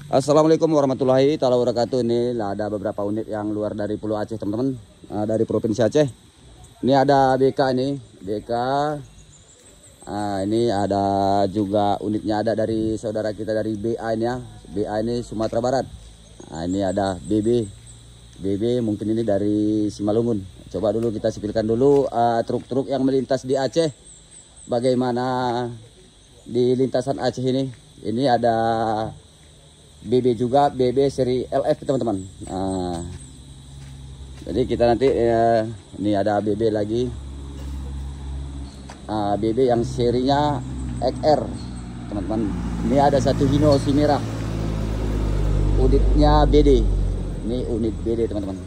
Assalamualaikum warahmatullahi taala wabarakatuh. Ini ada beberapa unit yang luar dari Pulau Aceh, teman-teman. Dari Provinsi Aceh. Ini ada BK ini, BK. Ini ada juga unitnya ada dari saudara kita dari BA ini ya. BA ini Sumatera Barat. Ini ada BB. BB mungkin ini dari Simalungun. Coba dulu kita sipilkan dulu truk-truk yang melintas di Aceh. Bagaimana di lintasan Aceh ini? Ini ada BB juga, BB seri LF teman-teman. Jadi kita nanti ini ada BB lagi, BB yang serinya XR teman-teman. Ini ada satu Hino si merah, unitnya BD. Ini unit BD teman-teman,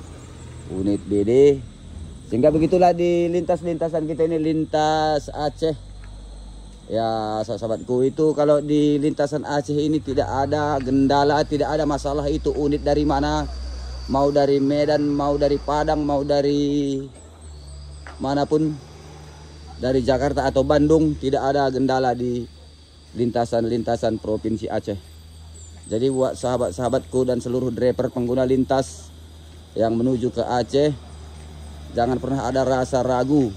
unit BD. Sehingga begitulah di lintasan kita ini, lintas Aceh. Ya sahabatku, itu kalau di lintasan Aceh ini tidak ada gendala, tidak ada masalah itu unit dari mana, mau dari Medan, mau dari Padang, mau dari manapun, dari Jakarta atau Bandung, tidak ada gendala di lintasan-lintasan Provinsi Aceh. Jadi buat sahabat-sahabatku dan seluruh driver pengguna lintas yang menuju ke Aceh, jangan pernah ada rasa ragu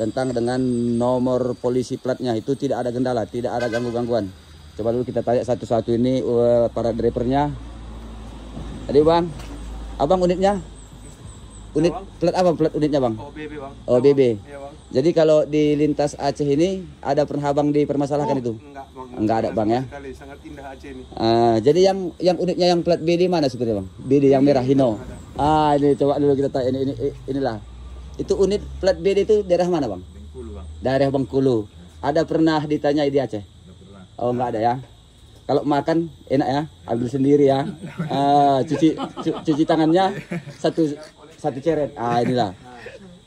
tentang dengan nomor polisi platnya. Itu tidak ada gendala, tidak ada gangguan. Coba dulu kita tanya satu-satu ini para drivernya. Tadi bang, abang unitnya? Unit ya, plat apa plat unitnya bang? OBB bang. OBB. Ya, bang. Jadi kalau di lintas Aceh ini ada pernah abang dipermasalahkan itu? Enggak bang. Enggak ada bang ya? Sekali, sangat indah Aceh ini. Jadi yang unitnya yang plat BD mana sebenarnya bang? BD yang merah Hino. Ini coba dulu kita tanya inilah. Itu unit plat BD itu daerah mana bang? Bengkulu bang. Daerah Bengkulu. Ada pernah ditanya di Aceh? Enggak pernah. Oh enggak ada ya. Kalau makan enak ya, ambil sendiri ya. Cuci tangannya satu ceret. Inilah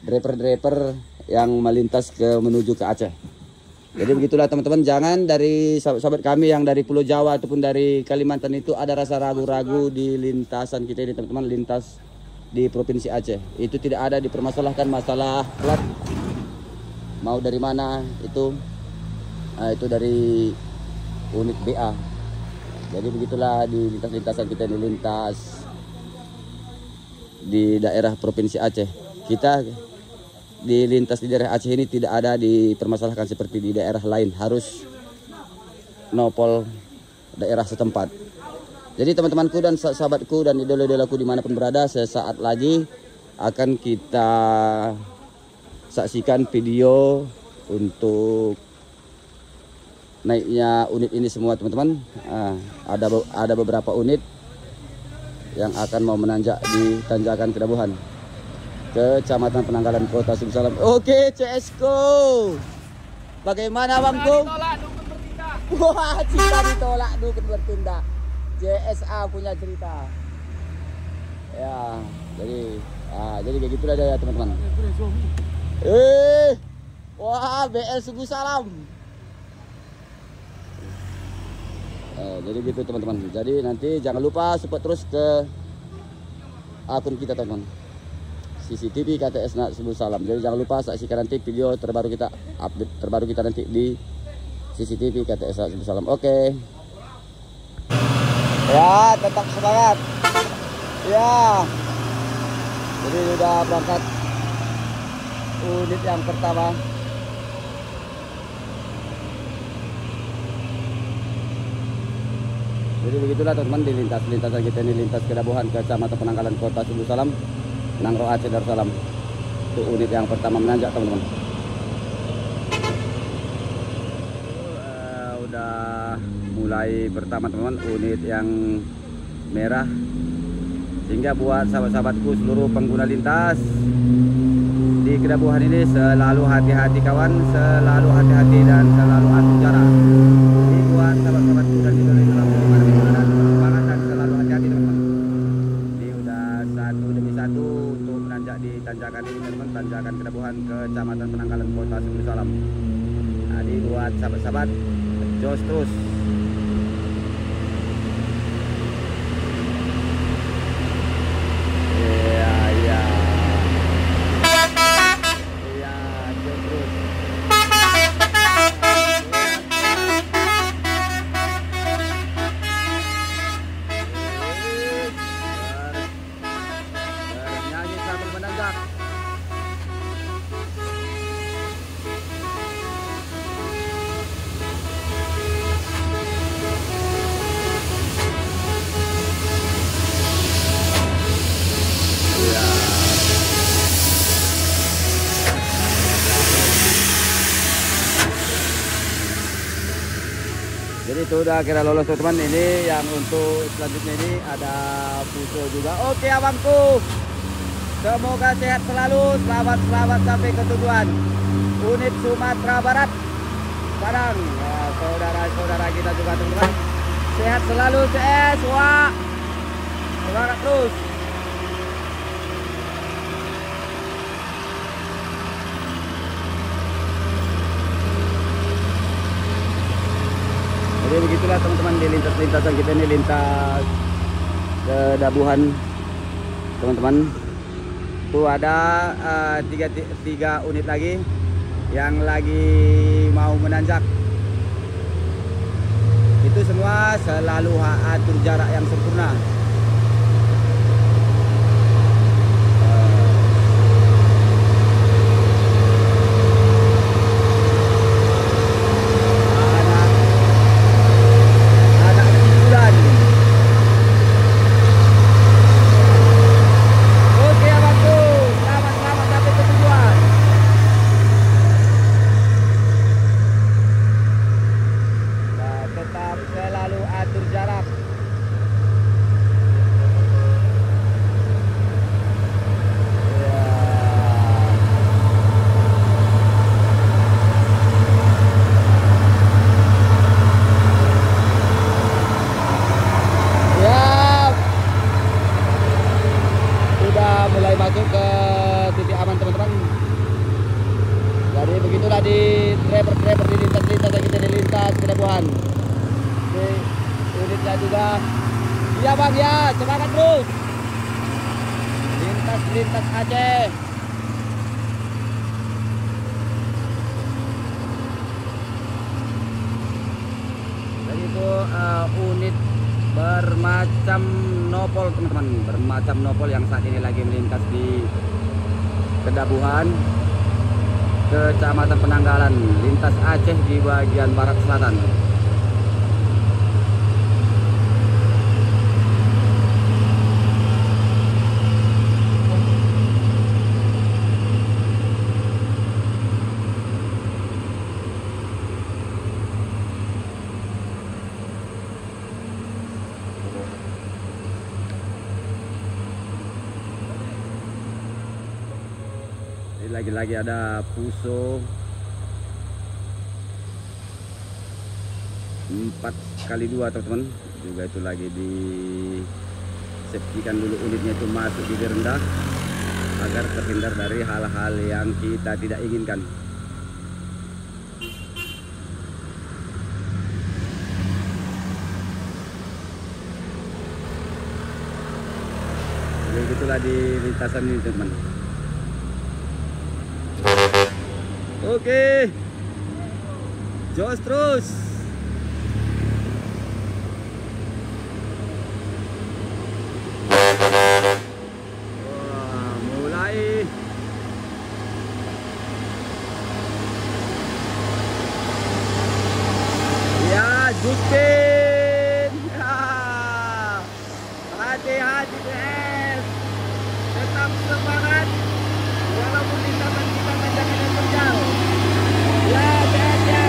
driver yang melintas menuju ke Aceh. Jadi begitulah teman-teman, jangan dari sahabat kami yang dari Pulau Jawa ataupun dari Kalimantan itu ada rasa ragu-ragu di lintasan kita ini teman-teman, lintas di Provinsi Aceh. Itu tidak ada dipermasalahkan masalah plat mau dari mana itu dari unit BA. Jadi begitulah di lintasan kita ini, lintas di daerah Provinsi Aceh. Kita di lintas di daerah Aceh ini tidak ada dipermasalahkan seperti di daerah lain, harus nopol daerah setempat. Jadi teman-temanku dan sahabatku dan idola-idolaku dimanapun berada, sesaat lagi akan kita saksikan video untuk naiknya unit ini semua teman-teman. Ada beberapa unit yang akan mau menanjak di Tanjakan Kedabuhan, Kecamatan Penanggalan, Kota Suku Salam. Oke, CSko. Bagaimana bangku? Wah, cinta ditolak, dukun bertindak. JSA punya cerita. Ya, jadi kayak gitulah ya teman-teman. Wah, BL Suku Salam. Jadi gitu teman-teman. Jadi nanti jangan lupa support terus ke akun kita teman-teman, CCTV KTS Suku Salam. Jadi jangan lupa saksikan nanti video terbaru kita, update terbaru kita nanti di CCTV KTS Suku Salam. Oke. Ya, tetap semangat. Ya. Jadi sudah berangkat unit yang pertama. Jadi begitulah teman-teman, di lintasan kita ini, lintas Kedabuhan, Kecamatan Penanggalan, Kota Suku Salam, Nangro Aceh Darussalam. Itu unit yang pertama menanjak teman-teman. Udah mulai pertama teman-teman, unit yang merah. Sehingga buat sahabat-sahabatku seluruh pengguna lintas di Kedabuhan ini selalu hati-hati kawan, selalu hati-hati dan selalu atur jarak. Jadi buat sahabat-sahabatku dan idola-idolaku dimanapun berada, semangat dan selalu hati-hati teman-teman. Ini udah satu demi satu untuk menanjak di tanjakan ini teman-teman, Tanjakan Kedabuhan, Kecamatan Penanggalan, Kota Suku Salam. Jadi buat sahabat-sahabat, jos terus. itu udah kira lolos teman-teman. Ini yang untuk selanjutnya ini ada Puso juga. Oke abangku, semoga sehat selalu, selamat sampai ke tujuan. Unit Sumatera Barat Padang, ya, saudara-saudara kita juga teman-teman, sehat selalu CS. Wah, semangat terus. Jadi begitulah teman-teman, di lintas-lintasan kita ini, lintas ke Dabuhan teman-teman. Tuh ada tiga unit lagi yang lagi mau menanjak. Itu semua selalu atur jarak yang sempurna. Masuk ke titik aman teman-teman. Jadi begitulah di driver di lintas-lintas kita di lintas Pelabuhan. Di unitnya juga. Iya bang ya, semangat terus. Lintas Aceh. Jadi itu unit bermacam nopol teman-teman, bermacam nopol yang saat ini lagi melintas di Kedabuhan, Kecamatan Penanggalan, lintas Aceh di bagian barat selatan. Lagi-lagi ada Puso 4x2 teman-teman, juga itu lagi di safety-kan dulu unitnya itu masuk di rendah agar terhindar dari hal-hal yang kita tidak inginkan. Jadi itulah di lintasan ini teman-teman. Oke, jos terus. Wah, mulai. Ya, Justin. Hati-hati guys. Tetap semangat. Walaupun lintasan kita tanjakan yang terjal. Ya,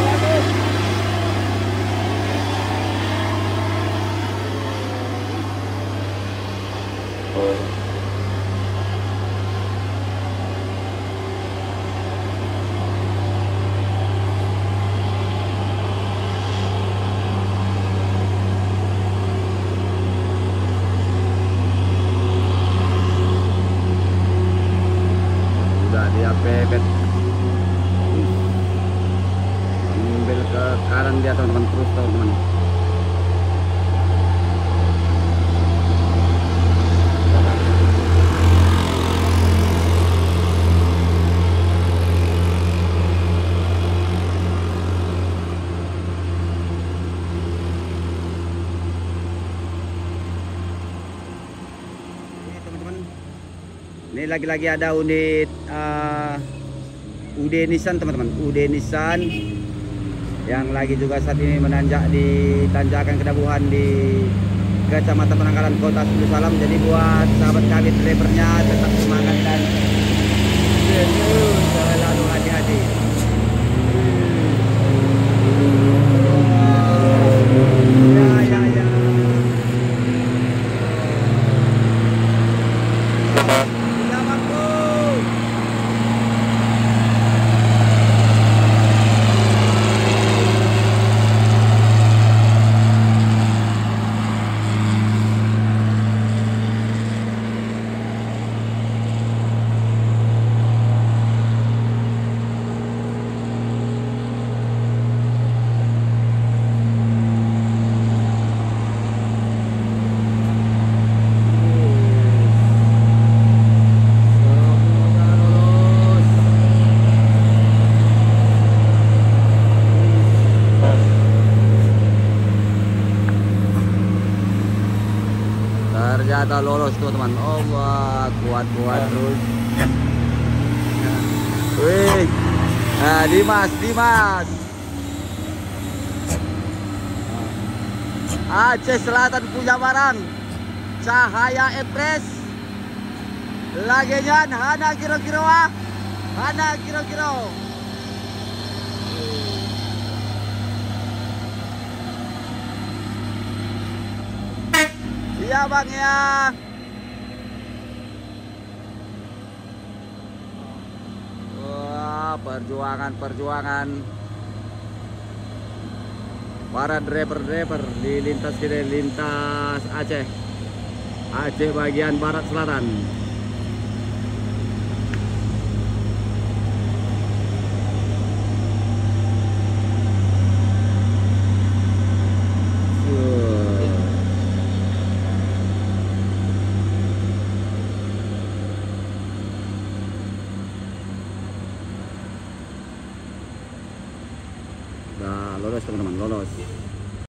bagus. Sudah dia pepet. Ambil ke kanan dia teman-teman, terus teman-teman. Ini lagi-lagi ada unit UD Nissan teman-teman, UD Nissan yang lagi juga saat ini menanjak di tanjakan Kedabuhan di Kecamatan Penanggalan Kota Sulu Salam. Jadi buat sahabat kami drivernya tetap semangat dan selalu hati-hati. ternyata lolos teman-teman. Oh wah, kuat terus. Wih, nah Dimas. Aceh Selatan punya barang. Cahaya Epres. Lagenyan Hana kiro-kiro ah. Hana kiro-kiro. Iya bang ya. Wah, perjuangan para driver di lintas Aceh bagian barat selatan. Nah, lolos teman-teman, lolos.